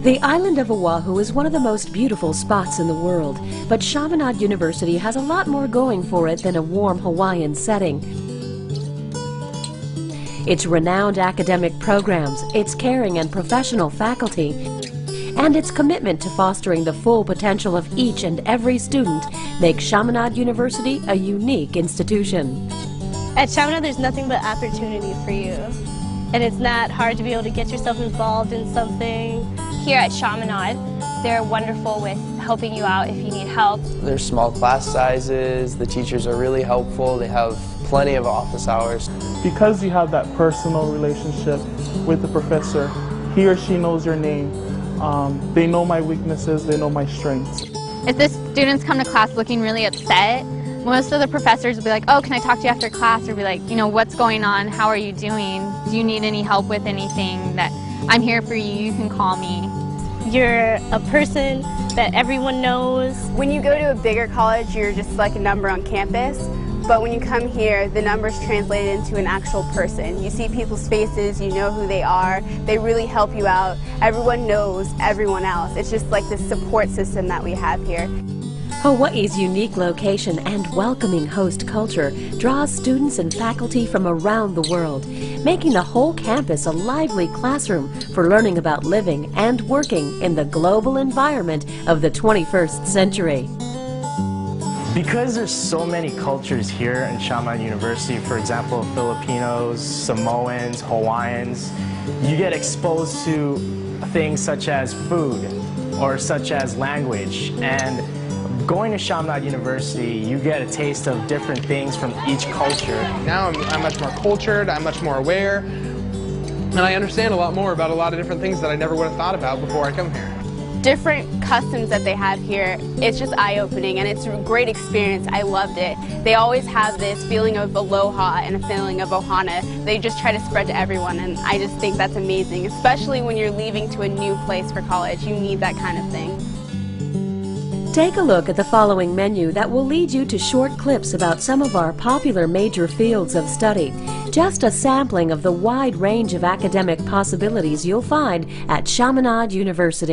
The island of Oahu is one of the most beautiful spots in the world, but Chaminade University has a lot more going for it than a warm Hawaiian setting. Its renowned academic programs, its caring and professional faculty, and its commitment to fostering the full potential of each and every student make Chaminade University a unique institution. At Chaminade, there's nothing but opportunity for you. And it's not hard to be able to get yourself involved in something. Here at Chaminade, they're wonderful with helping you out if you need help. There's small class sizes, the teachers are really helpful, they have plenty of office hours. Because you have that personal relationship with the professor, he or she knows your name. They know my weaknesses, they know my strengths. If the students come to class looking really upset, most of the professors will be like, oh, can I talk to you after class? Or be like, you know, what's going on? How are you doing? Do you need any help with anything? That I'm here for you, you can call me. You're a person that everyone knows. When you go to a bigger college, you're just like a number on campus. But when you come here, the numbers translated into an actual person. You see people's faces, you know who they are, they really help you out. Everyone knows everyone else. It's just like this support system that we have here. Hawaii's unique location and welcoming host culture draws students and faculty from around the world, making the whole campus a lively classroom for learning about living and working in the global environment of the 21st century. Because there's so many cultures here in Chaminade University, for example, Filipinos, Samoans, Hawaiians, you get exposed to things such as food or such as language. And going to Chaminade University, you get a taste of different things from each culture. Now I'm much more cultured, I'm much more aware, and I understand a lot more about a lot of different things that I never would have thought about before I come here. Different customs that they have here, it's just eye-opening and it's a great experience. I loved it. They always have this feeling of aloha and a feeling of ohana. They just try to spread to everyone, and I just think that's amazing, especially when you're leaving to a new place for college. You need that kind of thing. Take a look at the following menu that will lead you to short clips about some of our popular major fields of study. Just a sampling of the wide range of academic possibilities you'll find at Chaminade University.